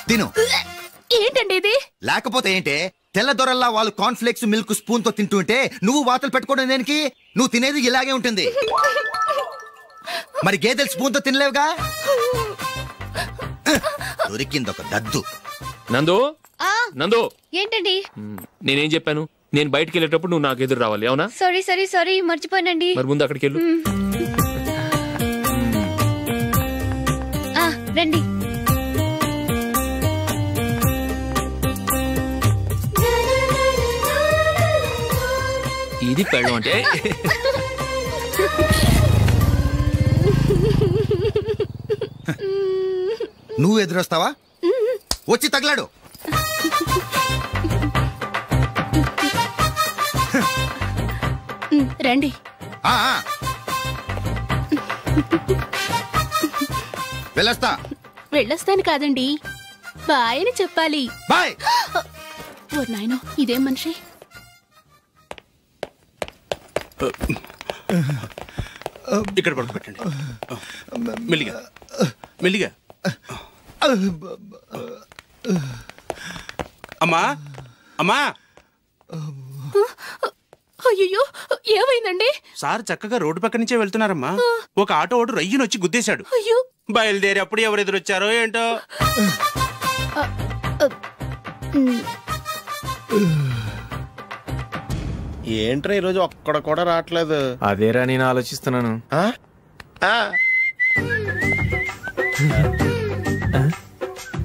తిను. ఏంటండి ఇది? లేకపోతే ఏంటే, తెల్లదొరల్లా వాళ్ళు కార్న్ఫ్లేక్స్ మిల్క్ స్పూన్ తో తింటుంటే నువ్వు వాతలు పెట్టుకోవడం దేనికి? నువ్వు తినేది ఇలాగే ఉంటుంది. మరి గేదెలు స్పూన్ తో తినలేవుగా. దొరికింది ఒక దద్దు. నందు, నందు, ఏంటండి? నేనేం చెప్పాను? నేను బయటికి వెళ్ళేటప్పుడు నువ్వు నాకు ఎదురు రావాలి, అవునా? సారీ మర్చిపోయానండి. మరి ముందు అక్కడికి వెళ్ళు. రండి. ఇది పెళ్ళం అంటే. నువ్వు ఎదురొస్తావా? వచ్చి తగలాడు. రండి. వెళ్ళొస్తాను కాదండి, బాయ్ అని చెప్పాలి. బాయ్. ఓ నాయనో, ఇదేం మనిషి. ఇక్కడ పడుకోబెట్టండి. మెల్లిగా మెల్లిగా. అమ్మా అమ్మా. అయ్యో, ఏమైందండి? సార్ చక్కగా రోడ్డు పక్క నుంచే వెళ్తున్నారమ్మా. ఒక ఆటో ఓడు రయ్యను వచ్చి గుద్దేశాడు. అయ్యో. బయలుదేరి అప్పుడు ఎవరు ఎదురొచ్చారో ఏంటో. ఏంట్రా ఈరోజు ఒక్కడ కూడా రావట్లేదు? అదేరా నేను ఆలోచిస్తున్నాను.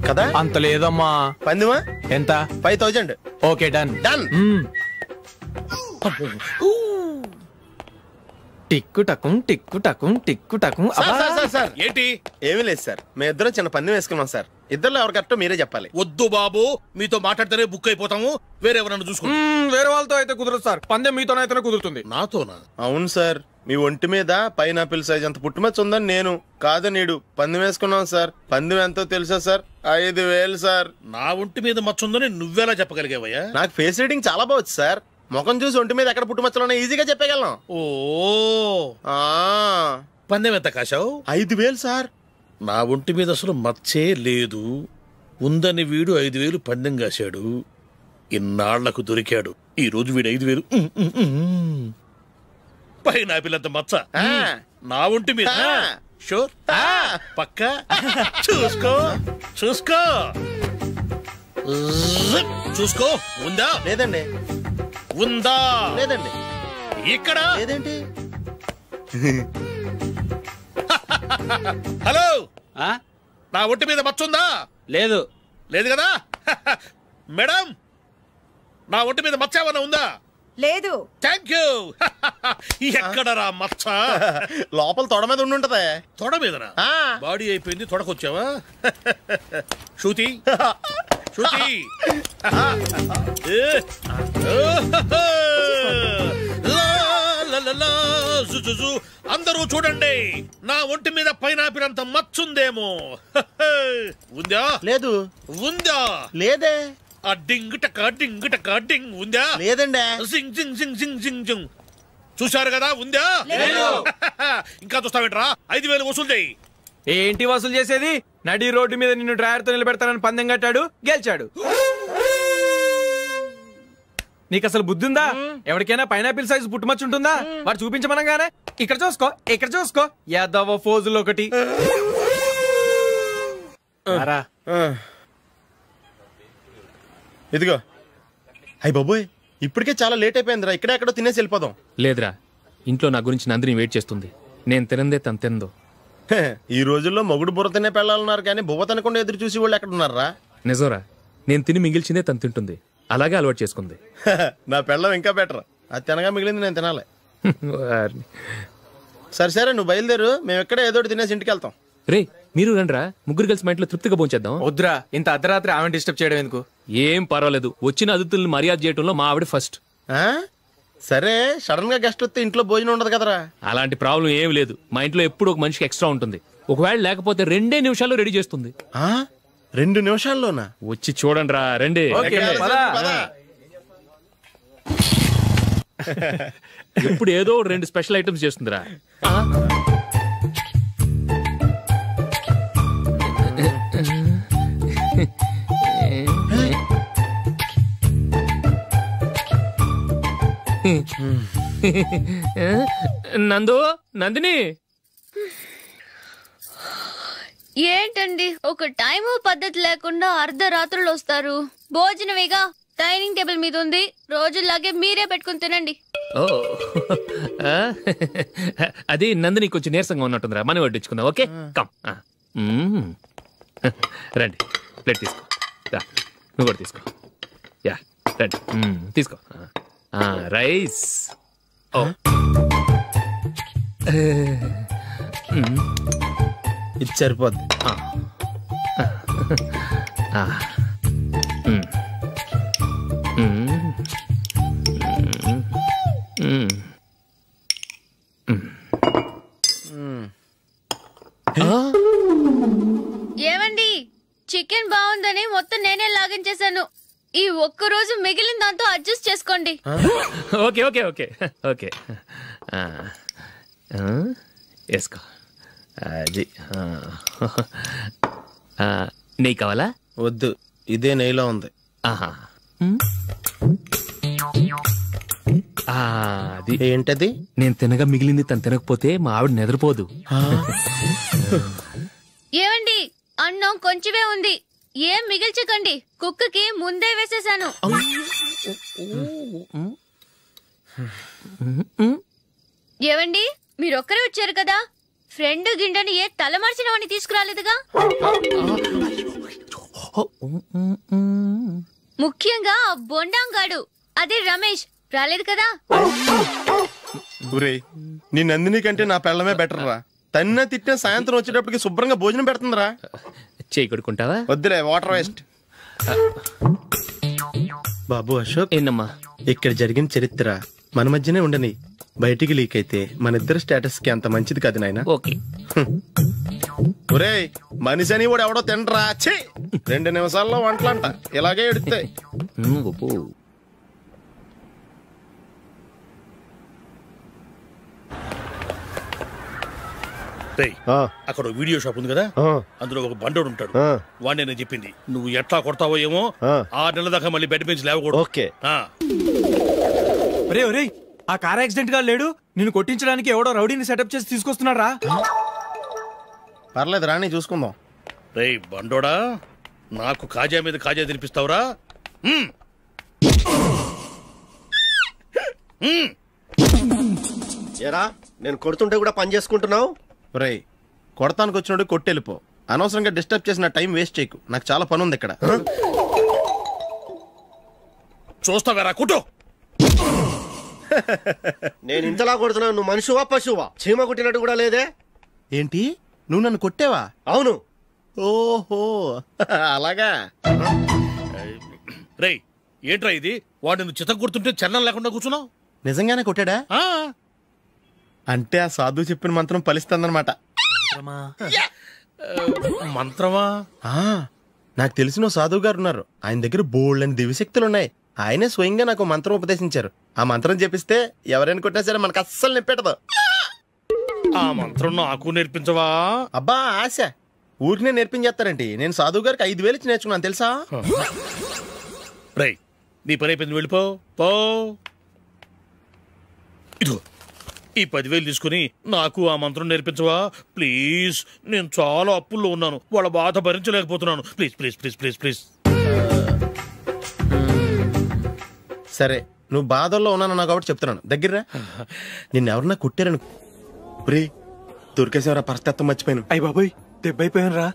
కదా అంత లేదమ్మా. పందిమా ఎంత? 5000. Okay, done done. టిక్కు టకుం టిక్కు టకుం టిక్కు టకుం. సార్ ఏంటి? ఏమీ లేదు సార్, మేము ఇద్దరం చిన్న పందెం వేసుకున్నాం సార్. ఇద్దరు ఎవరు కరెక్టో మీరే చెప్పాలి. వద్దు బాబు, మీతో మాట్లాడితేనే బుక్ అయిపోతాము. వేరే ఎవరన్నా చూసుకుంటాం. వేరే వాళ్ళతో అయితే కుదరదు సార్, పందెం మీతోనైతేనే కుదురుతుంది. నాతోనా? అవును సార్, మీ ఒంటి మీద పైనాపిల్ సైజ్ అంత పుట్టుమచ్చ ఉందని నేను కాదు నీడు పందెం వేసుకున్నాం సార్. పందెం ఎంతో తెలుసా సార్? 5000 సార్. నా ఒంటి మీద మచ్చ ఉందని నువ్వెలా చెప్పగలిగావయ్యా? నాకు ఫేస్ రీడింగ్ చాలా బాగుంది సార్. ముఖం చూసి ఒంటి మీద ఎక్కడ పుట్టుమచ్చలో ఈజీగా చెప్పగలం. ఓ, పందెం ఎంత కాశావు? 5000 సార్. నా ఒంటి మీద అసలు మచ్చే లేదు. ఉందని వీడు 5000 పందెం కాశాడు. ఇన్నాళ్లకు దొరికాడు. ఈ రోజు వీడు 5000. పైన పిల్లంత మచ్చ నా ఒంటి మీద. షూర్? పక్క చూసుకో చూసుకో చూసుకో. ఉందా? లేదండి. ఉందా? లేదండి. ఇక్కడ లేదేంటి? హలో, నా ఒంటి మీద మచ్చ ఉందా? లేదు. లేదు కదా? మేడం, నా ఒంటి మీద మచ్చ ఏమన్నా ఉందా? లేదు. Thank you. ఎక్కడరా మచ్చ? లోపల తొడ మీద ఉండుంటది. తొడ మీదనా? బాడీ అయిపోయింది, తొడకొచ్చావా? శృతి శృతి, అందరూ చూడండి, నా ఒంటి మీద పైనాపిల్ అంత మచ్చుందేమో. ఉందా? లేదు. ఉందా? లేదే. ఆ డింగ్ టక డింగ్ టక డింగ్ ఉందా? లేదండి. సింగ్ సింగ్ సింగ్ సింగ్ సింగ్ సింగ్. చూశారు కదా? ఉందా? ఇంకా చూస్తావేంట్రా? 5000 వసూలు చేయి. ఏంటి వసూలు చేసేది? నడి రోడ్డు మీద నిన్ను డ్రైవర్తో నిలబెడతానని పందెం కట్టాడు, గెలిచాడు. నీకు అసలు బుద్ధి ఉందా? ఎవరికైనా పైనాపిల్ సైజ్ పుట్టుమచ్చ ఉంటుందా? వాడు చూపించమనగానే ఇక్కడ చూసుకో ఇక్కడ చూసుకో యాదవ ఫోజులు ఒకటి. ఇదిగో. అయ్య బాబోయ్, ఇప్పటికే చాలా లేట్ అయిపోయిందిరా. ఇక్కడే ఎక్కడో తినేసి వెళ్ళిపోదాం. లేదురా, ఇంట్లో నా గురించి నందిని వెయిట్ చేస్తుంది. నేను తినందే తను తిందో. ఈ రోజుల్లో మొగుడు బుర్ర తినే పెళ్ళాలన్నారు కానీ బువ్వ తినకుండా ఎదురు చూసి వాళ్ళు ఎక్కడ ఉన్నారా? నిజంరా, నేను తిని మిగిల్చిందే తను తింటుంది. అలాగే అలవాటు చేసుకుంది. నా పెళ్ళం ఇంకా బెటర్. అది తినగా మిగిలింది నేను తినాలి. సరే సరే, నువ్వు బయలుదేరు. మేము ఎక్కడ ఏదో తినేసి ఇంటికి వెళ్తాం. రే, మీరు రండ్రా, ముగ్గురు కలిసి మా ఇంట్లో తృప్తిగా పోంచేద్దాం. వద్దురా, ఇంత అర్ధరాత్రి ఆమె డిస్టర్బ్ చేయడం ఎందుకు? ఏం పర్వాలేదు, వచ్చిన అతిథులను మర్యాద చేయడంలో మా ఆవిడ ఫస్ట్. సరే, సడన్ గా గెస్ట్ వస్తే ఇంట్లో భోజనం ఉండదు కదరా? అలాంటి ప్రాబ్లం ఏం లేదు. మా ఇంట్లో ఎప్పుడు ఒక మనిషికి ఎక్స్ట్రా ఉంటుంది. ఒకవేళ లేకపోతే 2 నిమిషాల్లో రెడీ చేస్తుంది. 2 నిమిషాల్లోనా? వచ్చి చూడండి రా, రండి. ఓకే, పద. ఇప్పుడు ఏదో 2 స్పెషల్ ఐటమ్స్ చేస్తుందిరా. నందిని ఏంటండి ఒక టైము పద్ధతి లేకుండా అర్ధరాత్రులు వస్తారు? భోజనమేగా డైనింగ్ టేబుల్ మీద ఉంది, రోజుల్లాగే మీరే పెట్టుకుని తినండి. ఓ అది నందిని కొంచెం నీరసంగా ఉన్నట్టుందిరా, మనం వడ్డించుకుందాం. Okay come. రండి, ప్లేట్ తీసుకో. నువ్వు కూడా తీసుకో. యా రండి, తీసుకో. రైస్. ఓ ఇది సరిపోద్ది. ఏమండి, చికెన్ బాగుందని మొత్తం నేనే లాగించేశాను. ఈ ఒక్క రోజు మిగిలిన దాంతో అడ్జస్ట్ చేసుకోండి. ఓకే ఓకే ఓకే ఓకే వేసుకో. అది నెయ్యి కావాలా? వద్దు, ఇదే నెయ్యిలో ఉంది. ఆహా, అది ఏంటది? నేను తినగా మిగిలింది తను తినకపోతే మా ఆవిడ నిద్రపోదు. ఏమండి, అన్నం కొంచెమే ఉంది, ఏం మిగిల్చకండి. కుక్కకి ముందే వేసేసాను. ఏవండి, మీరొక్కరే వచ్చారు కదా, ఫ్రెండ్ గిండెని ఏ తలమార్చిన వాడిని తీసుకురాలేదుగా? ముఖ్యంగా ఆ బొండాంగాడు, అదే రమేష్, రాలేదు కదా? ఊరే, నీ నందిని కంటే నా పెళ్ళమే బెటర్ రా. తన్న తిట్టిన సాయంత్రం వచ్చేటప్పటికి శుభ్రంగా భోజనం పెడుతుందిరా. చేయి కొడుకుంటావా? వద్దులే, వాటర్ వేస్ట్. బాబు అశోక్, ఏందమ్మా? ఇక్కడ జరిగిన చరిత్ర మన మధ్యనే ఉండని, బయటికి లీక్ అయితే మన ఇద్దరు స్టేటస్ కి అంత మంచిది కాదు నాయన. ఓకే. ఒరే, మనిషి అని కూడా ఎవడో తినరా. 2 నిమిషాల్లో వంటలంట ఇలాగే ఎడుతాయి. అక్కడ వీడియో షాప్ ఉంది కదా, అందులో ఒక బండోడు ఉంటాడు. వాడిని నేను చెప్పింది, నువ్వు ఎట్లా కొడతావో ఏమో, 6 నెలల దాకా మళ్ళీ బెడ్ పెంచి లేవకూడదు. ఓకే. ఒరే ఒరే, ఆ కార్ యాక్సిడెంట్ గా లేడు, నిన్ను కొట్టించడానికి ఎవడో రౌడీని సెటప్ చేసి తీసుకొస్తున్నారా? పర్లేదు రాని, చూసుకుందాం. రే బండోడా, నాకు కాజా మీద కాజా తినిపిస్తావురా? ఏరా, నేను కొడుతుంటే కూడా పని చేసుకుంటున్నావు? రే, కొడతానికి వచ్చినోడు కొట్టెళ్ళిపో. అనవసరంగా డిస్టర్బ్ చేసిన టైం వేస్ట్ చేయకు, నాకు చాలా పని ఉంది ఇక్కడ. చూస్తావేరా కుట్టు. నేను ఇంతలా కొడుతున్నావు, నువ్వు మనిషివా పశువా? చీమ కుట్టినట్టు కూడా లేదే. ఏంటి, నువ్వు నన్ను కొట్టేవా? అవును. ఓహో అలాగా. రే ఏంట్రా ఇది, వాడు నువ్వు చిత్త గుర్తుంటే చలనం లేకుండా కూర్చున్నావు. నిజంగానే కొట్టాడా? అంటే ఆ సాధువు చెప్పిన మంత్రం ఫలిస్తుందన్నమాట. మంత్రమా? నాకు తెలిసిన సాధువు గారు ఉన్నారు, ఆయన దగ్గర బోల్డ్ అని దివ్యశక్తులు ఉన్నాయి. ఆయనే స్వయంగా నాకు మంత్రం ఉపదేశించారు. ఆ మంత్రం చెప్పిస్తే ఎవరైనా కొట్టినా సరే మనకు అస్సలు నిప్పెట్టదు. ఆ మంత్రం నాకు నేర్పించవా? అబ్బా ఆశ, ఊరినే నేర్పించేస్తారండి. నేను సాధువు గారికి 5,000 ఇచ్చి నేర్చుకున్నాను తెలుసా? రై, నీ పని అయిపోయింది, వెళ్ళిపో. పో. ఇదిగో ఈ 10,000 తీసుకుని నాకు ఆ మంత్రం నేర్పించవా ప్లీజ్? నేను చాలా అప్పుల్లో ఉన్నాను, వాళ్ళ బాధ భరించలేకపోతున్నాను. Please please please please please. సరే, నువ్వు బాధల్లో ఉన్నాను నాకు కాబట్టి చెప్తున్నాను. దగ్గర నిన్ను ఎవరన్నా కుట్టారను ప్రీ దొరికేసేవరా, పరిస్థితి మర్చిపోయాను. అయ్య బాబాయ్, దెబ్బైపోయాను రా.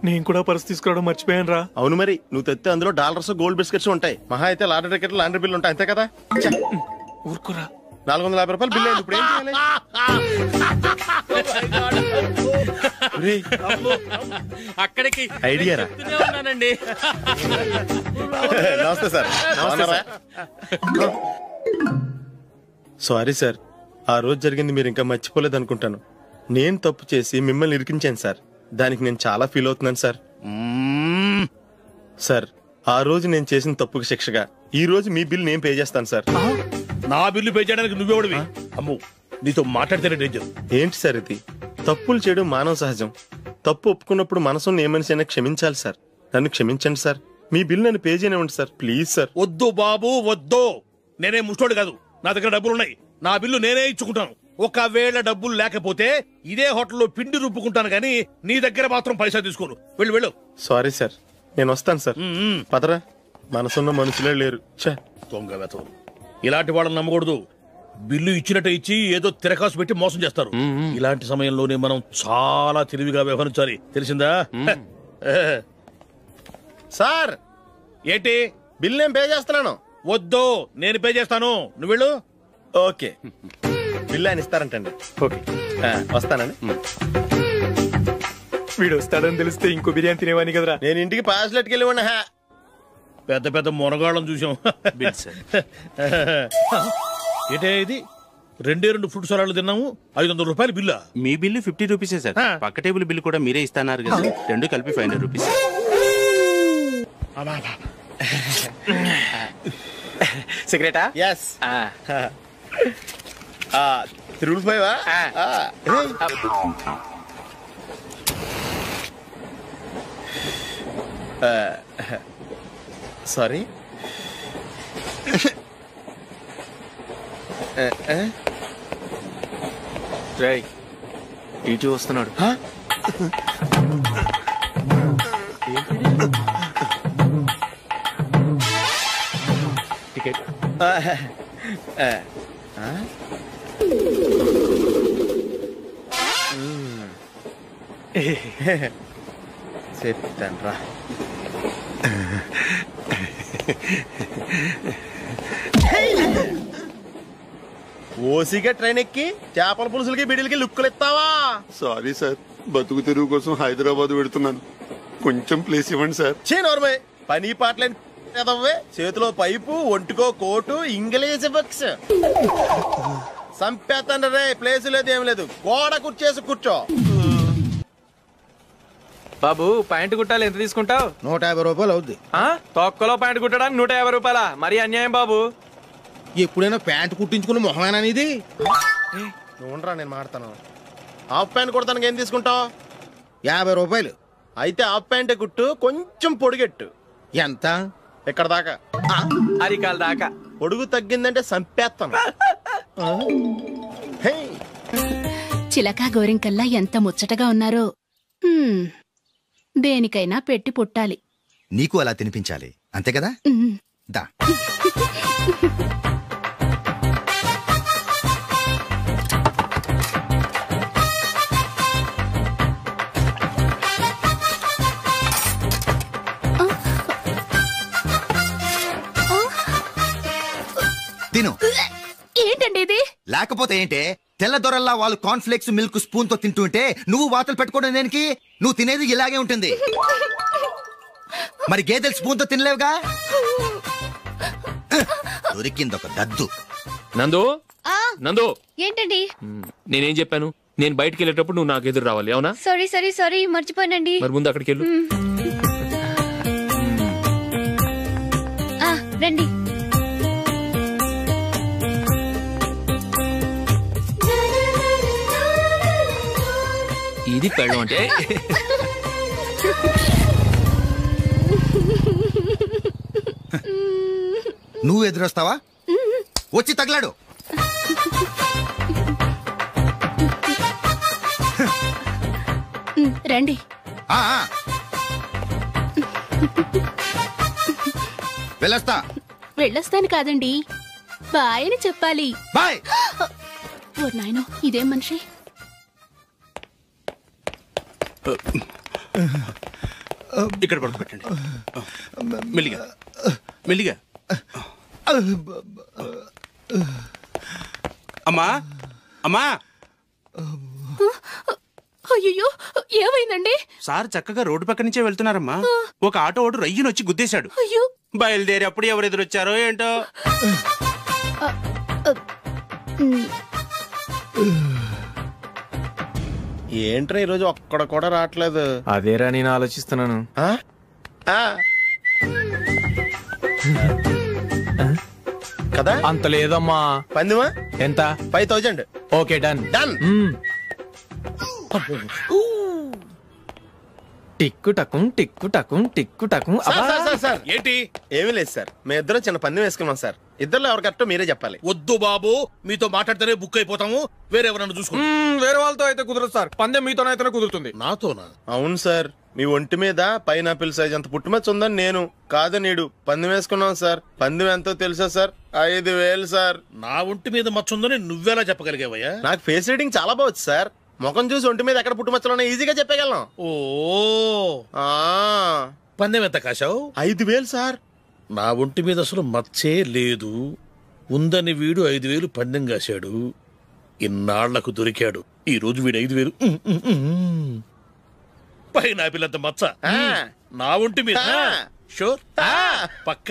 నేను కూడా పర్స్ తీసుకురావడం మర్చిపోయాను రా. అవును మరి, నువ్వు తెస్తే అందులో డాలర్స్ గోల్డ్ బిస్కెట్స్ ఉంటాయి. మహా అయితే లాటరీ టికెట్ లాండ్రీ బిల్లు ఉంటాయి, అంతే కదా? ఊరుకురా. 450 రూపాయలు బిల్లు అయింది. ఇప్పుడు ఏం చేయాలి? అక్కడికి ఐడియా రా. ఉన్నానండి. నమస్తే సార్. సారీ సార్, ఆ రోజు జరిగింది మీరు ఇంకా మర్చిపోలేదు అనుకుంటాను. నేను తప్పు చేసి మిమ్మల్ని ఇరికించాను సార్. దానికి నేను చాలా ఫీల్ అవుతున్నాను సార్. సార్ ఆ రోజు నేను చేసిన తప్పుకి శిక్షగా ఈ రోజు మీ బిల్ నేను పే చేస్తాను సార్. నా బిల్లు పే చేయడానికి నువ్వెవడివి? అమ్ము, నీతో మాట్లాడితేనే డేంజర్. ఏంటి సార్ ఇది? తప్పులు చేయడం మానవ సహజం. తప్పు ఒప్పుకున్నప్పుడు మనసుని ఏ మనిషి అయినా క్షమించాలి సార్. నన్ను క్షమించండి సార్. మీ బిల్ నన్ను పే చేయనివ్వండి సార్, ప్లీజ్ సార్. వద్దు బాబు వద్దు. నేనే ముష్టోడు కాదు, నా దగ్గర డబ్బులున్నాయి. నా బిల్లు నేనే ఇచ్చుకుంటాను. ఒకవేళ డబ్బులు లేకపోతే ఇదే హోటల్లో పిండి రుబ్బుకుంటాను గానీ నీ దగ్గర మాత్రం పైసా తీసుకోను. వెళ్ళు వెళ్ళు. సారీ సార్, నేను వస్తాను సార్. పదరా, మనసున్న మనుషులే లేరు. దొంగ వెతవు. ఇలాంటి వాళ్ళని నమ్మకూడదు. బిల్లు ఇచ్చినట్టు ఇచ్చి ఏదో తిరకాసు పెట్టి మోసం చేస్తారు. ఇలాంటి సమయంలోనే మనం చాలా తెలివిగా వ్యవహరించాలి, తెలిసిందా? సార్ ఏంటి? బిల్ నేను పే చేస్తున్నాను. వద్దు, నేను పే చేస్తాను, నువ్వు వెళ్ళు. ఓకే, బిల్ ఆయన ఇస్తారంటండి. ఓకే, వస్తానండి. వీడు వస్తాడని తెలిస్తే ఇంకో బిర్యానీ తినేవాని కదరా. నేను ఇంటికి పాస్లెట్కి వెళ్ళి ఉన్నా. పెద్ద పెద్ద మునగాళ్ళం చూసాం. ఏంటే ఇది? 2 ఫ్రూట్ సలాడ్లు తిన్నాము, 500 రూపాయలు బిల్లా? మీ బిల్లు 50 రూపీసే సార్. పక్క టేబుల్ బిల్లు కూడా మీరే ఇస్తాన్నారు కదా, రెండు కలిపి 500 రూపీస్. సిగరెటా? ఎస్. 355. సారీ. రేయ్, ఇటు వస్తున్నాడు. టికెట్. చెప్తాను రా. ఓసిగా ట్రైన్ ఎక్కి చేపల పులుసులకి బిడిలకి లుక్కులు ఇస్తావా? సారీ సార్, బతుకు తెరువు కోసం హైదరాబాద్ పెడుతున్నాను, కొంచెం ప్లేస్ ఇవ్వండి సార్. నోర్మే, పని పాటలేని కదవ్వే. చేతిలో పైపు, ఒంటికో కోటు, ఇంగ్లీష్ బుక్స్. సంపేతండ్రి రే, ప్లేస్ లేదు ఏం లేదు, గోడ కుర్చేసి కూర్చో. బాబు, ప్యాంటు కుట్టాలి, ఎంత తీసుకుంటావు? 150 రూపాయలు అవుద్ది. తొక్కలో ప్యాంటు కుట్టడానికి 150 రూపాయల? మరి అన్యాయం బాబు. ఎప్పుడైనా ప్యాంటు కుట్టించుకున్న మొహమేనా ఇది? నువ్వురా, నేను మాడతాను. హాఫ్ ప్యాంట్ కుడతానికి ఏం తీసుకుంటావు? 50 రూపాయలు. అయితే హాఫ్ ప్యాంటే కుట్టు, కొంచెం పొడిగెట్టు. ఎంత? ఇక్కడ దాకా, అరికాల దాకా. పొడుగు తగ్గిందంటే సంపేస్తాను. చిలకా గోరింకల్లా ఎంత ముచ్చటగా ఉన్నారో. దేనికైనా పెట్టి పుట్టాలి. నీకు అలా తినిపించాలి, అంతే కదా? దా. తిను. ఏంటండి ఇది? లేకపోతే ఏంటే? తెల్లదొరల్లా వాళ్ళు కార్న్ఫ్లేక్స్ మిల్క్ స్పూన్ తో తింటుంటే నువ్వు వాతలు పెట్టుకోవడం దేనికి? నువ్వు తినేది ఇలాగే ఉంటుంది. మరి గేదెలు స్పూన్ తో తినలేవుగా. దొరికింది ఒక దద్దు. నందు, నందు, ఏంటండి? నేనేం చెప్పాను? నేను బయటికి వెళ్ళేటప్పుడు నువ్వు నాకు ఎదురు రావాలి, అవునా? సారీ మర్చిపోయానండి. మరి ముందు అక్కడికి వెళ్ళు. రండి. ఇది పెళ్ళం అంటే. నువ్వు ఎదురొస్తావా? వచ్చి తగలాడు. రండి. వెళ్ళొస్తాను కాదండి, బాయ్ అని చెప్పాలి. బాయ్. ఓ నాయనో, ఇదేం మనిషి? ఇక్కడ పడుకోబెట్టండి. మెల్లిగా మెల్లిగా. అమ్మా, అమ్మా. అయ్యో, ఏమైందండి? సార్ చక్కగా రోడ్డు పక్క నుంచే వెళ్తున్నారమ్మా. ఒక ఆటో ఓడు రయ్యనొచ్చి గుద్దేశాడు. అయ్యో. బయలుదేరి అప్పుడు ఎవరు ఎదురొచ్చారో ఏంటో. ఏంట్రా ఈరోజు ఒక్కడ కూడా రావట్లేదు? అదేరా నేను ఆలోచిస్తున్నాను. కదా అంత లేదమ్మా. పందిమా ఎంత? 5000. Okay done. డన్. టిక్కు టకుం టిక్కు టకుం టిక్కు టకుం. సార్ ఏంటి? ఏమీ లేదు సార్, మేము ఇద్దరం చిన్న పందెం వేసుకున్నాం సార్. ఇద్దరు ఎవరు కరెక్టో మీరే చెప్పాలి. వద్దు బాబు, మీతో మాట్లాడితేనే బుక్ అయిపోతాము. వేరెవరన్నా చూసుకోండి. వేరే వాళ్ళతో అయితే కుదరదు సార్, పందెం మీతోనైతేనే కుదురుతుంది. నాతోనా? అవును సార్, మీ ఒంటి మీద పైనాపిల్ సైజ్ అంత పుట్టుమచ్చ ఉందని నేను కాదు నీడు పందెం వేసుకున్నాం సార్. పందెం ఎంతో తెలుసా సార్? 5000 సార్. నా ఒంటి మీద మచ్చ ఉందని నువ్వెలా చెప్పగలిగావయ్యా? నాకు ఫేస్ రీడింగ్ చాలా బాగుంది సార్. ముఖం చూసి ఒంటి మీద ఎక్కడ పుట్టుమచ్చలో ఈజీగా చెప్పగలను. ఓ పందెం ఎంత కాశావు? 5000 సార్. నా ఒంటి మీద అసలు మచ్చే లేదు. ఉందని వీడు 5000 పందెం కాశాడు. ఇన్నాళ్లకు దొరికాడు. ఈ రోజు వీడు 5000. పైన పిల్లంత మచ్చ నా ఒంటి మీద. షూర్? పక్క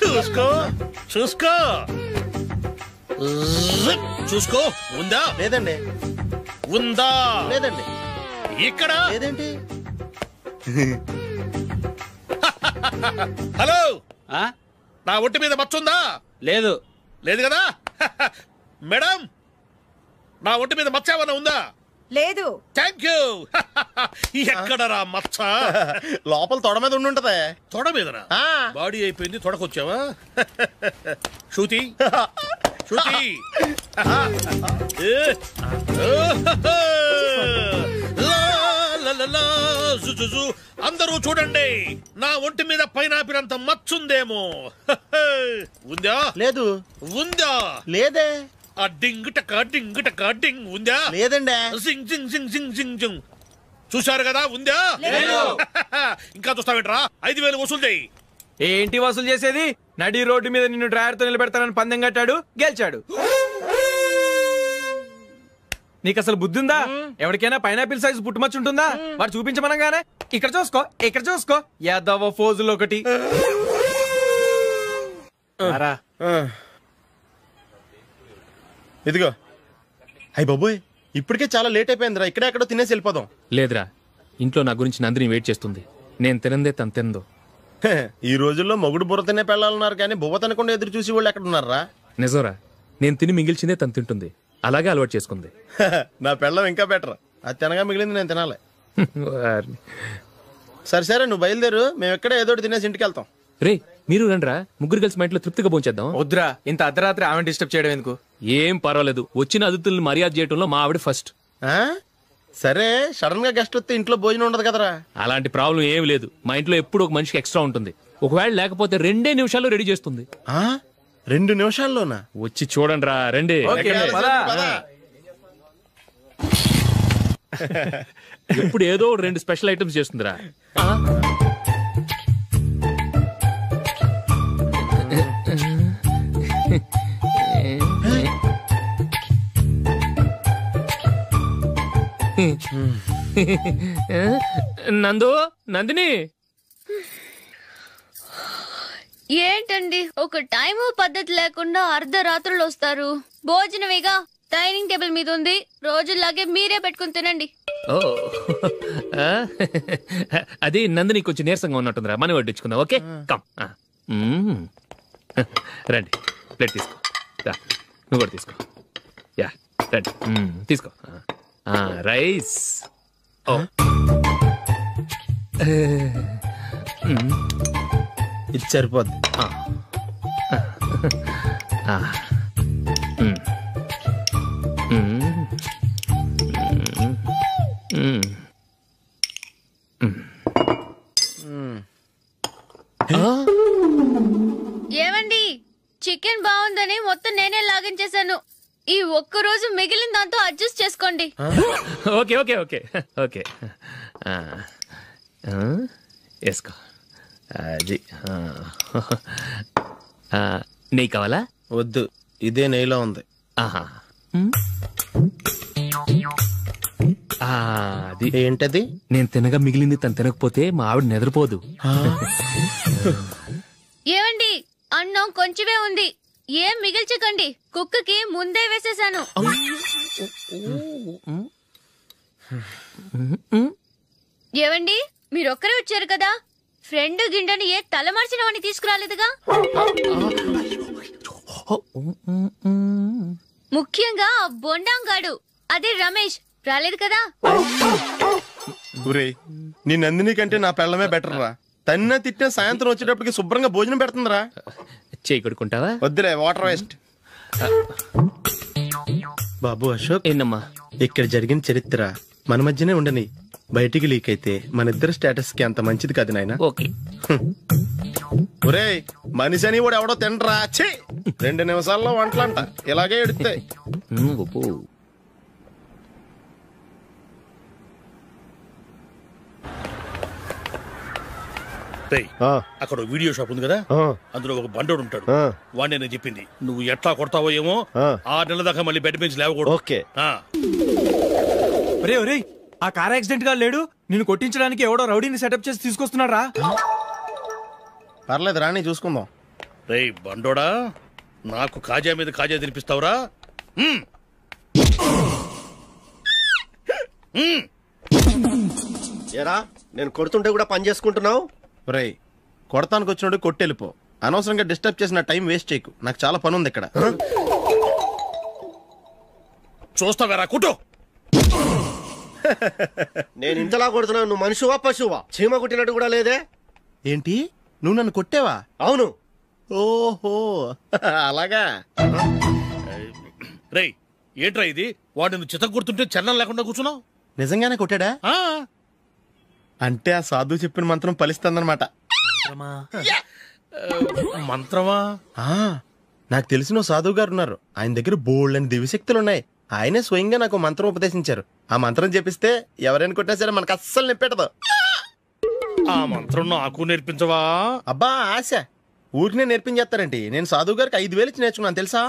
చూసుకో చూసుకో చూసుకో. ఉందా? లేదండి. ఉందా? లేదండి. ఇక్కడ లేదేంటి? హలో, నా ఒంటి మీద మచ్చ ఉందా? లేదు. లేదు కదా? మేడం, నా ఒంటి మీద మచ్చ ఏమన్నా ఉందా? లేదు. Thank you. ఎక్కడరా మచ్చ? లోపల తొడ మీద ఉండుంటదే. తొడ మీదనా? బాడీ అయిపోయింది, తొడకొచ్చావా? శృతి శృతి, అందరూ చూడండి, నా ఒంటి మీద పైనాపిల్ అంత మచ్చుందేమో. ఉందా? లేదు. ఉందా? లేదే. ఆ డింగ్ టక డింగ్ టక డింగ్ ఉందా? లేదండి. జింగ్ జింగ్ జింగ్ జింగ్ జింగ్ జింగ్. చూశారు కదా? ఉందా? ఇంకా చూస్తావేంట్రా? 5000 వసూలు చేయి. ఏంటి వసూలు చేసేది? నడి రోడ్డు మీద నిన్ను డ్రైవర్ తో నిలబెడతానని పందెం కట్టాడు, గెలిచాడు. నీకు అసలు బుద్ధి ఉందా? ఎవరికైనా పైనాపిల్ సైజ్ పుట్టుమచ్చు ఉంటుందా? వాడు చూపించమనగానే ఇక్కడ చూసుకో ఇక్కడ చూసుకో యాదవ ఫోజులు ఒకటి. ఇదిగో. అయ్య బాబోయ్, ఇప్పటికే చాలా లేట్ అయిపోయిందిరా. ఇక్కడే ఎక్కడో తినేసి వెళ్ళిపోదాం. లేదురా, ఇంట్లో నా గురించి నందిని వెయిట్ చేస్తుంది. నేను తినందే తను తిందో. ఈ రోజుల్లో మొగుడు బుర్ర తినే పెళ్ళాలన్నారు కానీ బువ్వ తినకుండా ఎదురు చూసి వాళ్ళు ఎక్కడ ఉన్నారా? నిజంరా, నేను తిని మిగిల్చిందే తను తింటుంది. అలాగే అలవాటు చేసుకుంది. నా పెళ్ళం ఇంకా బెటర్. అది తినగా మిగిలింది నేను తినాలి. సరే సరే, నువ్వు బయలుదేరు. మేము ఎక్కడ ఏదో తినేసి ఇంటికి వెళ్తాం. రే, మీరు రండిరా, ముగ్గురు కలిసి మా ఇంట్లో తృప్తిగా పోంచేద్దాం. వద్దురా, ఇంత అర్ధరాత్రి ఆమె డిస్టర్బ్ చేయడం ఎందుకు? ఏం పర్వాలేదు, వచ్చిన అతిథుల్ని మర్యాద చేయడంలో మా ఆవిడ ఫస్ట్. సరే, సడన్ గా గెస్ట్ వస్తే ఇంట్లో భోజనం ఉండదు కదరా? అలాంటి ప్రాబ్లం ఏం లేదు. మా ఇంట్లో ఎప్పుడు ఒక మనిషికి ఎక్స్ట్రా ఉంటుంది. ఒకవేళ లేకపోతే 2 నిమిషాల్లో రెడీ చేస్తుంది. 2 నిమిషాల్లోనా? వచ్చి చూడండి రా, రండి. ఎప్పుడు ఏదో 2 స్పెషల్ ఐటమ్స్ చేస్తుందిరా. నందు, నందిని. ఏంటండి ఒక టైము పద్ధతి లేకుండా అర్ధరాత్రులు వస్తారు. భోజనమేగా డైనింగ్ టేబుల్ మీద ఉంది. రోజులాగే మీరే పెట్టుకుని తినండి. ఓ, అది నందిని కొంచెం నీరసంగా ఉన్నట్టుందిరా. మనీ వడ్డించుకుందాం. Okay, come. రండి, ప్లేట్ తీసుకో. నువ్వు కూడా తీసుకో. యా, రండి, తీసుకో. రైస్. ఓ, ఇది సరిపోద్ది. ఏమండి, చికెన్ బాగుందని మొత్తం నేనే లాగించేశాను. ఈ ఒక్కరోజు మిగిలిన దాంతో అడ్జస్ట్ చేసుకోండి. ఓకే ఓకే ఓకే ఓకే, వేసుకో. అది నెయ్యి కావాలా? వద్దు, ఇదే నెయ్యిలో ఉంది. అది ఏంటది? నేను తినగా మిగిలింది తను తినకపోతే మా ఆవిడ నిద్రపోదు. ఏమండి, అన్నం కొంచెమే ఉంది, ఏం మిగిల్చకండి. కుక్కకి ముందే వేసేసాను. ఏవండి, మీరొక్కరే వచ్చారు కదా, ఫ్రెండ్ గిండెని ఏ తలమార్చిన వాడిని తీసుకురాలేదుగా. ముఖ్యంగా బొండాంగాడు అదే రమేష్ రాలేదు కదా. నీ నందిని కంటే నా పెళ్ళమే బెటర్ రా. తన్న తిట్టిన సాయంత్రం వచ్చేటప్పటికి శుభ్రంగా భోజనం పెడుతుందిరా. చేయి కొడుకుంటావా? వద్దులే, వాటర్ వేస్ట్. బాబు అశోక్, ఏంటమ్మా ఇక్కడ జరిగిన చరిత్ర మన మధ్యనే ఉండని. బయటికి లీక్ అయితే మన ఇద్దరు స్టేటస్ కి అంత మంచిది కాదు నాయన. ఓకే. ఒరేయ్, మనిషి అని కూడా ఎవడో తినరా. 2 నిమిషాల్లో వంటలంట. ఇలాగే ఎడితే అక్కడ వీడియో షాప్ ఉంది కదా, అందులో ఒక బండోడు ఉంటాడు. వాడిని నేను చెప్పింది నువ్వు ఎట్లా కొడతావో ఏమో. 6 నెలల దాకా మళ్ళీ బెడ్ బెంచ్ లేవకూడదు. ఓకే. ఆ కార్ యాక్సిడెంట్ గా లేడు, నిన్ను కొట్టించడానికి ఎవడో రౌడీని సెటప్ చేసి తీసుకొస్తున్నాడు రా. పర్లేదు రాని, చూసుకుందాం. రేయ్ బండోడా, నాకు కాజా మీద కాజా తినిపిస్తావురా? ఏరా, నేను కొడుతుంటే కూడా పని చేసుకుంటున్నావు? రేయ్, కొడతానికి వచ్చినోడు కొట్టెళ్ళిపో. అనవసరంగా డిస్టర్బ్ చేసిన టైం వేస్ట్ చేయకు. నాకు చాలా పని ఉంది ఇక్కడ. చూస్తావేరా కుట్టు. నేను ఇంతలా కొడుతున్నావు, నువ్వు మనిషివా పశువా? చీమ కుట్టినట్టు కూడా లేదే. ఏంటి, నువ్వు నన్ను కొట్టావా? అవును. ఓహో అలాగా. రేయ్ ఏంట్రా ఇది? వాడు నువ్వు చిత్త గుర్తుంటే చలనం లేకుండా కూర్చున్నావు. నిజంగానే కొట్టాడా? అంటే ఆ సాధువు చెప్పిన మంత్రం ఫలిస్తుందన్నమాట. మంత్రమా? నాకు తెలిసిన సాధువు గారు ఉన్నారు. ఆయన దగ్గర బోల్డని దివ్యశక్తులు ఉన్నాయి. ఆయనే స్వయంగా నాకు మంత్రం ఉపదేశించారు. ఆ మంత్రం చెప్పిస్తే ఎవరైనా కొట్టినా సరే మనకు అస్సలు నిప్పెట్టదు. ఆ మంత్రం నాకు నేర్పించవా? అబ్బా ఆశ, ఊరినే నేర్పించేస్తారండి. నేను సాధువు గారికి 5,000 ఇచ్చి నేర్చుకున్నాను తెలుసా.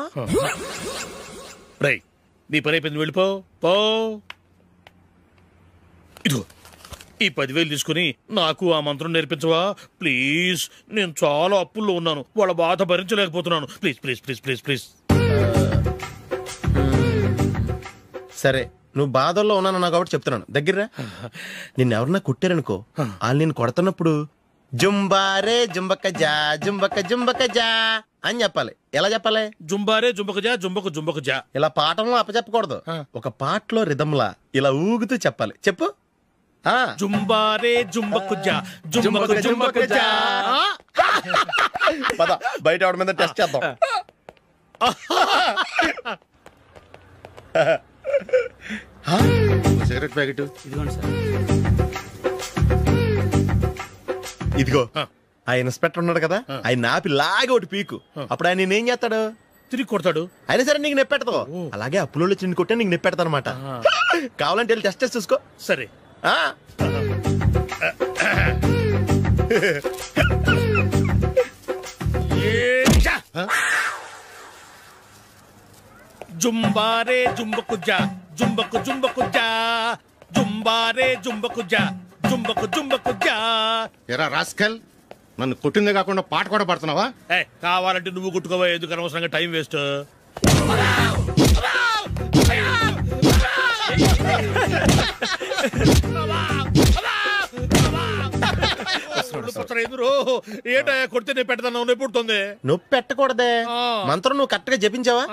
రేయ్ నీ పని అయిపోయింది, వెళ్ళిపో పో. ఇదిగో ఈ 10,000 తీసుకుని నాకు ఆ మంత్రం నేర్పించవా ప్లీజ్? నేను చాలా అప్పుల్లో ఉన్నాను, వాళ్ళ బాధ భరించలేకపోతున్నాను. Please please please please please. సరే, నువ్వు బాధల్లో ఉన్నాను నాకు కాబట్టి చెప్తున్నాను. దగ్గర నిన్నెవరన్నా కుట్టారనుకో, వాళ్ళు నేను కొడుతున్నప్పుడు జుంబారే జుంబక జా జుంబక జుంబక జా అని చెప్పాలి. ఎలా చెప్పాలి? జుంబారే జుంబక జా జుంబక జుంబక జా. ఇలా పాఠంలో అప్పచెప్పకూడదు. ఒక పాటలో రిధంలా ఇలా ఊగుతూ చెప్పాలి. చెప్పు. జుంబారే జుంబకు జా జుంబకు జుంబకు జా. పద బయట ఆవిడ మీద టెస్ట్ చేద్దాం. సిగరెట్ ప్యాకెట్ ఇదిగోండి సార్. ఇదిగో ఆ ఇన్స్పెక్టర్ ఉన్నాడు కదా, ఆయన ఆపి లాగే ఒకటి పీకు. అప్పుడు ఆయన నేనేం చేస్తాడు? తిరిగి కొడతాడు. అయినా సరే నీకు నెప్పెడతావు. అలాగే అప్పులో చిన్న కొట్టే నీకు నెప్పెడతా అనమాట. కావాలంటే వెళ్ళి టెస్ట్ చేసి చూసుకో. సరే. జుంబారే జుంబకు జా జుంబకు జుంబకు జా జుంబారే జుంబకు జా జుంబకు జుంబకు జా. ఎరా రాస్కల్, నన్ను కొట్టిందే కాకుండా పాట కూడా పడుతున్నావా? కావాలంటే నువ్వు కొట్టుకోవా, ఎందుకు అనవసరంగా టైం వేస్ట్. ఏంటో కొడితే నేను పెడతాను, నొప్పి పుడుతుంది. నొప్పి పెట్టకూడదే. మంత్రం నువ్వు కరెక్ట్ గా జపించావా?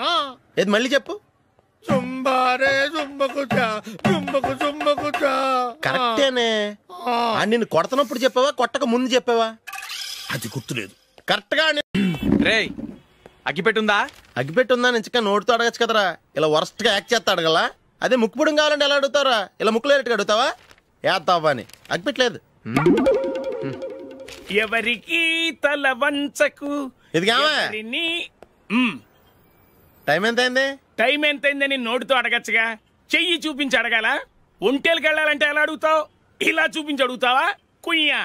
ఏది మళ్ళీ చెప్పు. కరెక్టేనే. నిన్ను కొడతనప్పుడు చెప్పావా, కొట్టక ముందు చెప్పావా? అది గుర్తులేదు. కరెక్ట్ గా రేయ్ అగ్గిపెట్టుందా? అగ్గిపెట్టుందా నుంచి నోటితో అడగచ్చు కదరా. ఇలా వరస్ట్ గా యాక్ట్ చేస్తా అడగలా. అదే ముక్కుపుడం కావాలంటే ఎలా అడుగుతారా? ఇలా ముక్కులేటట్టుగా అడుగుతావా? ఏస్తావా అని. అగ్గిపెట్టలేదు. ఎవరికి తల వంచకు. ఇది కావా? టైం ఎంత అయింది? టైం ఎంత అయిందని నోటితో అడగచ్చుగా, చెయ్యి చూపించి అడగాల? ఒంటేలకు వెళ్ళాలంటే ఎలా అడుగుతావు? ఇలా చూపించి అడుగుతావా? కుయ్యా,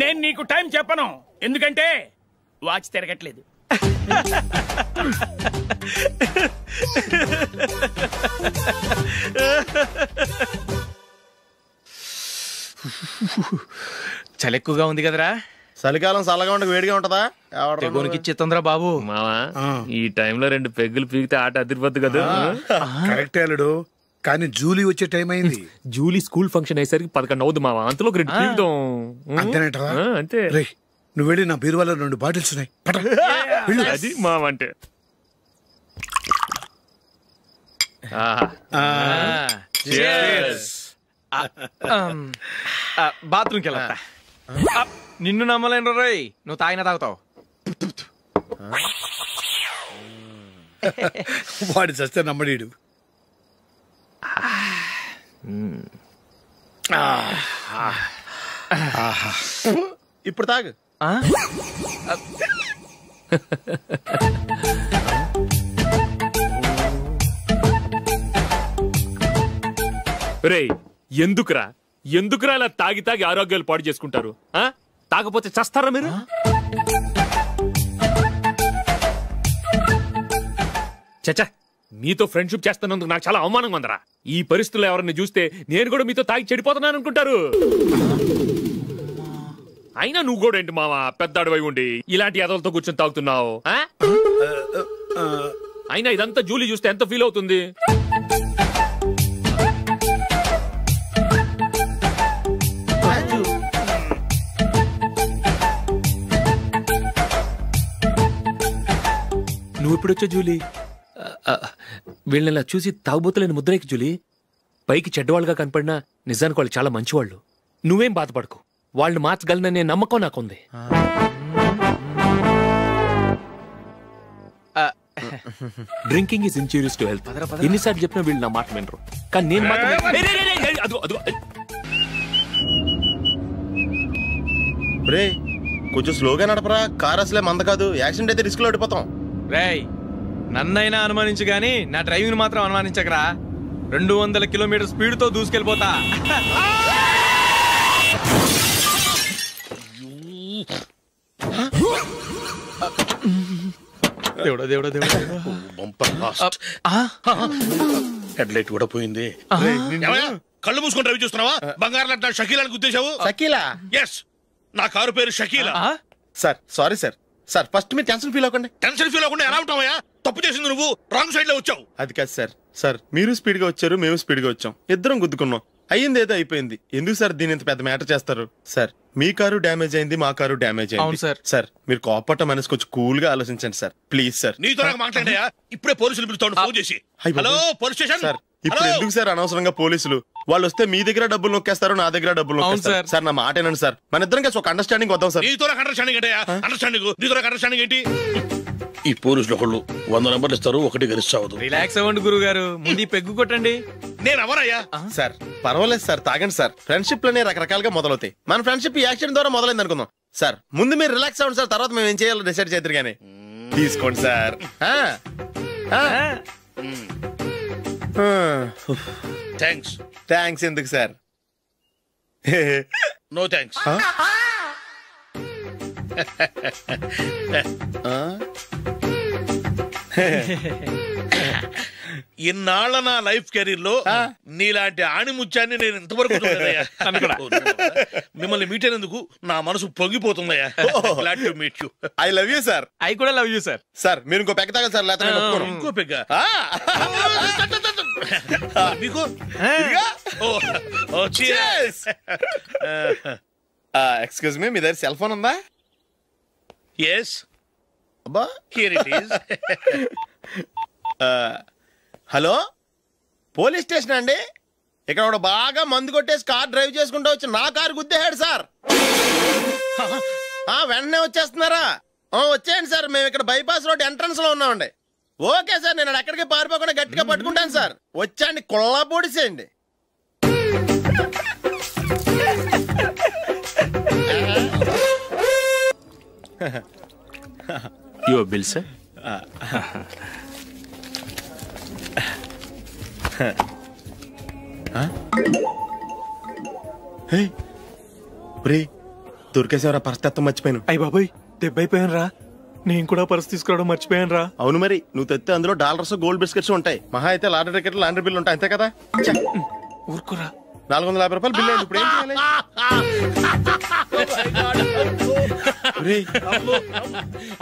నేను నీకు టైం చెప్పను, ఎందుకంటే వాచ్ తిరగట్లేదు. చలి ఎక్కువగా ఉంది కదరా. చలికాలం చల్లగా ఉండక వేడిగా ఉంటదా? తెగోనికిచ్చేతుందిరా బాబు. మావా ఈ టైంలో 2 పెగ్గులు పీకితే ఆట అదిరిపోద్దు కదా. కరెక్ట్ అల్లుడు. కానీ జూలీ వచ్చే టైం అయింది. జూలీ స్కూల్ ఫంక్షన్ అయ్యేసరికి 11 అవుతుంది మావా. అంతలో 2 పీకుదాం. అంతేనేటవా? అంతే. రే నువ్వు వెళ్ళి నా బీరువాలో 2 బాటిల్స్ ఉన్నాయి. అది మావా అంటే. బాత్రూమ్కి వెళ్ళా. నిన్ను నమ్మలేను రోయ్, నువ్వు తాగినా తాగుతావు. వాడి చస్తే నమ్మడీడు. ఇప్పుడు తాగు. రేయ్ ఎందుకురా ఇలా తాగి తాగి ఆరోగ్యాలు పాడు చేసుకుంటారు? తాగపోతే చస్తారా మీరు? చచ్చా, మీతో ఫ్రెండ్షిప్ చేస్తున్నందుకు నాకు చాలా అవమానంగా ఉందరా. ఈ పరిస్థితుల్లో ఎవరిని చూస్తే నేను కూడా మీతో తాగి చెడిపోతున్నాను అనుకుంటారు. అయినా నువ్వు కూడా ఏంటి మావా, పెద్ద అడవై ఉండి ఇలాంటి ఎదలతో కూర్చొని తాగుతున్నావు? అయినా ఇదంతా జూలీ చూస్తే ఎంత ఫీల్ అవుతుంది? నువ్వు ఎప్పుడొచ్చా జూలీ? వీళ్ళని చూసి తాగుబోతులేని ముద్రేకి జూలీ. పైకి చెడ్డవాళ్ళుగా కనపడినా నిజానికి వాళ్ళు చాలా మంచివాళ్ళు. నువ్వేం బాధపడకు, వాళ్ళని మార్చగలననే నమ్మకం నాకుంది. Drinking is injurious to health. ఎన్నిసార్లు చెప్పినా వీళ్ళు నా మాట వినరు. కానీ నేను మాత్రం కొంచెం స్లోగా నడపరా, కార్ అసలే మంద కాదు. యాక్సిడెంట్ అయితే రిస్క్ లో ఓడిపోతాం. రేయ్ నన్నైనా అనుమానించు గాని నా డ్రైవింగ్ మాత్రం అనుమానించకరా. 200 కిలోమీటర్ స్పీడ్ తో దూసుకెళ్ళిపోతా. దేవుడా దేవుడా దేవుడా, హెడ్ లైట్ కూడా పోయింది. కళ్ళు మూసుకొని రవి చూస్తున్నావా? బంగారం లాంటి షకీలాని గుర్తించావు? షకీలా? ఎస్, నా కారు పేరు Shakeela. Sir sorry sir. Sir first మీరు టెన్షన్ ఫీల్ అవ్వకండి. టెన్షన్ ఫీల్ అవ్వకుండా ఎలా ఉంటావయ్యా? తప్పు చేసింది నువ్వు, రాంగ్ సైడ్ లో వచ్చావు. అది కాదు సార్. సార్ మీరు స్పీడ్ గా వచ్చారు, మేము స్పీడ్ గా వచ్చాం, ఇద్దరం గుద్దుకున్నాం. అయ్యింది ఏదో అయిపోయింది. ఎందుకు సార్ దీని ఇంత పెద్ద మ్యాటర్ చేస్తారు? సార్ మీ కారు డ్యామేజ్ అయింది, మా కారు డ్యామేజ్ అయింది. సార్ మీరు కోపట్ట మనసు కొంచెం కూల్ గా ఆలోచించండి సార్, ప్లీజ్ సార్. నీతో నాకు మాట్లాడాయా? ఇప్పుడే పోలీసులు పిలుస్తాను, ఫోన్ చేసి. Hello police station. సార్ ఇప్పుడు ఎందుకు సార్ అనవసరంగా పోలీసులు? వాళ్ళు వస్తే మీ దగ్గర డబ్బులు నొక్కేస్తారు, నా దగ్గర డబ్బులు నొక్కేస్తారు. సార్ నా మాట ఏనండి సార్, మన ఇద్దరం కలిసి ఒక అండర్స్టాండింగ్ వద్దాం సార్. నీతో నాకు అండర్స్టాండింగ్ ఏంటయ్యా? అండర్స్టాండింగ్ నీతో నాకు అండర్స్టాండింగ్ ఏంటి? ఈ పోలీసులు ఒకళ్ళు 100 నెంబర్లు ఇస్తారు, ఒకటి గెలిచావదు. రిలాక్స్ అవ్వండి గురువు గారు, ముందు పెగ్గు కొట్టండి. నేను ఎవరయ్యా? సార్ పర్వాలేదు సార్, తాగండి సార్. ఫ్రెండ్షిప్ లోనే రకరకాలుగా మొదలవుతాయి. మన ఫ్రెండ్షిప్ ఈ యాక్సిడెంట్ ద్వారా మొదలైంది అనుకుందాం. సార్ ముందు మీరు రిలాక్స్ అవ్వండి సార్, తర్వాత మేము ఏం చేయాలో డిసైడ్ చేద్దరు కానీ. తీసుకోండి సార్. థ్యాంక్స్. థ్యాంక్స్ ఎందుకు సార్? No thanks. ఇన్నాళ్ళ నా లైఫ్ కెరీర్ లో నీలాంటి ఆణిముత్యాన్ని నేను ఇంతవరకు చూడలేదయ్యా. మిమ్మల్ని మీట్ అయినందుకు నా మనసు పొంగిపోతుందయ్యా. Glad to meet you. I love you sir. I కూడా లవ్ యూ సార్. సార్ మీరు ఇంకో పెగ్గ తాగండి సార్, లేకపోతే ఇంకో పెగ్గ మీకు. ఎక్స్క్యూజ్ మీ, మీ దగ్గర సెల్ ఫోన్ ఉందా? ఎస్. అబ్బా here it is. Hello police station అండి. ఇక్కడ ఒక బాగా మందు కొట్టేసి కార్ డ్రైవ్ చేసుకుంటూ వచ్చి నా కారు గుద్దేశాడు సార్. వెంటనే వచ్చేస్తున్నారా? వచ్చేయండి సార్, మేము ఇక్కడ బైపాస్ రోడ్ ఎంట్రన్స్ లో ఉన్నామండి. ఓకే సార్, నేను ఎక్కడికి పారిపోకుండా గట్టిగా పట్టుకుంటాను సార్. వచ్చాండి, కుళ్ళా పొడిసేయండి. Your bill sir. దొరికేసేవరా, పరిస్థితి మర్చిపోయాను. అయ్య బాబాయ్ దెబ్బైపోయాను రా. నేను కూడా పర్స్ తీసుకురావడం మర్చిపోయాను రా. అవును మరి, నువ్వు తెస్తే అందులో డాలర్స్ గోల్డ్ బిస్కెట్స్ ఉంటాయి. మహా అయితే లాటరీ టికెట్ లాండ్రీ బిల్లు ఉంటాయి, అంతే కదా? ఊరుకురా. 450 రూపాయలు బిల్లు. ఇప్పుడు ఏం చేయాలి?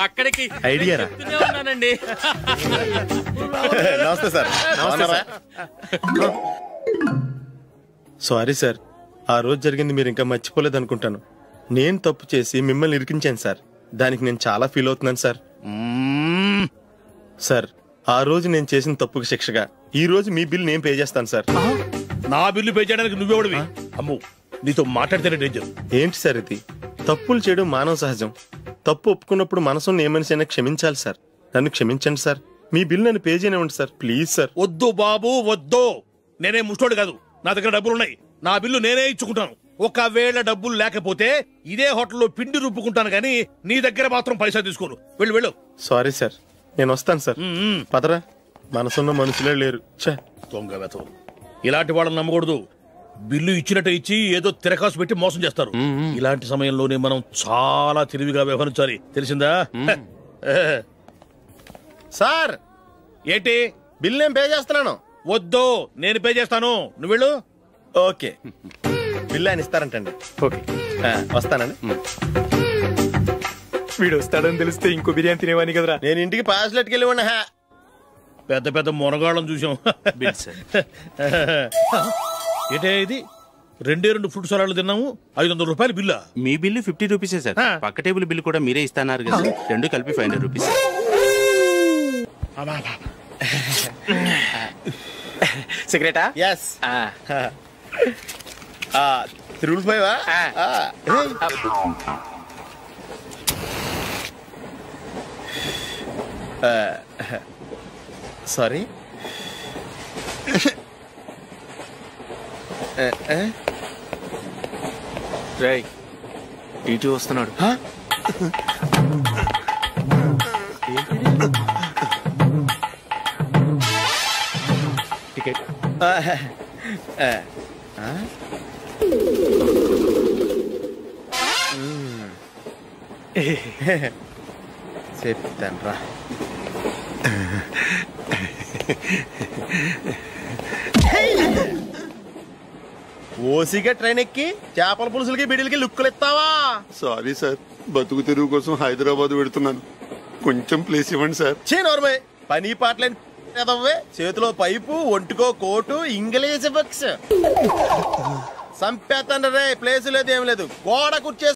అక్కడికి ఐడియా రా. చెప్తూనే ఉన్నానండి. నమస్తే సార్. సారీ సార్, ఆ రోజు జరిగింది మీరు ఇంకా మర్చిపోలేదు అనుకుంటాను. నేను తప్పు చేసి మిమ్మల్ని ఇరికించాను సార్. దానికి నేను చాలా ఫీల్ అవుతున్నాను సార్. సార్, ఆ రోజు నేను చేసిన తప్పుకి శిక్షగా ఈ రోజు మీ బిల్ నేను పే చేస్తాను సార్. నా బిల్లు పే చేయడానికి నువ్వెవడివి? అమ్ము, నీతో మాట్లాడితేనే డేంజర్. ఏంటి సార్ ఇది? తప్పులు చేయడం మానవ సహజం. తప్పు ఒప్పుకున్నప్పుడు మనసుని ఏ మనిషి అయినా క్షమించాలి సార్. నన్ను క్షమించండి సార్. మీ బిల్ నన్ను పే చేయనివ్వండి సార్, ప్లీజ్ సార్. వద్దు బాబు వద్దు. నేనే ముష్టోడు కాదు, నా దగ్గర డబ్బులున్నాయి. నా బిల్లు నేనే ఇచ్చుకుంటాను. ఒకవేళ డబ్బులు లేకపోతే ఇదే హోటల్లో పిండి రుబ్బుకుంటాను కానీ నీ దగ్గర మాత్రం పైసా తీసుకోను. వెళ్ళు వెళ్ళు. సారీ సార్, నేను వస్తాను సార్. పదరా, మనసున్న మనుషులే లేరు. దొంగ వెతవు. ఇలాంటి వాళ్ళని నమ్మకూడదు. బిల్లు ఇచ్చినట్టు ఇచ్చి ఏదో తిరకాసు పెట్టి మోసం చేస్తారు. ఇలాంటి సమయంలోనే మనం చాలా తెలివిగా వ్యవహరించాలి, తెలిసిందా? సార్, ఏంటి? బిల్ నేను పే చేస్తున్నాను. వద్దు, నేను పే చేస్తాను. నువ్వు వెళ్ళు. ఓకే, బిల్ ఆయన ఇస్తారంటండి. ఓకే, వస్తానండి. వీడు వస్తాడని తెలిస్తే ఇంకో బిర్యానీ తినేవాని కదరా. నేను ఇంటికి పాస్లెట్కి వెళ్ళి ఉన్నా. పెద్ద పెద్ద మునగాళ్ళం చూసాం. ఏంటే ఇది? 2 ఫ్రూట్ సలాడ్లు తిన్నాము, 500 రూపాయలు బిల్లా? మీ బిల్లు 50 రూపీసే సార్. పక్క టేబుల్ బిల్లు కూడా మీరే ఇస్తాన్నారు కదా, 2 కలిపి 500 రూపీస్. సిగరెటా? ఎస్. 3 సారీ. రేయ్, ఇటు వస్తున్నాడు. టికెట్. చెప్తాను రా. ఓసిగా ట్రైన్ ఎక్కి చేపల పులుసులకి బిడిలకి లుక్కులు ఇస్తావా? సారీ సార్, బతుకు తెరువు కోసం హైదరాబాద్ పెడుతున్నాను. కొంచెం ప్లేస్ ఇవ్వండి సార్. నోర్మే, పని పాటలేని చేతిలో పైపు, ఒంటికో కోటు, ఇంగ్లీష్ బుక్స్. సంపేతండ్రి రే, ప్లేస్ లేదు ఏం లేదు. గోడ కుర్చే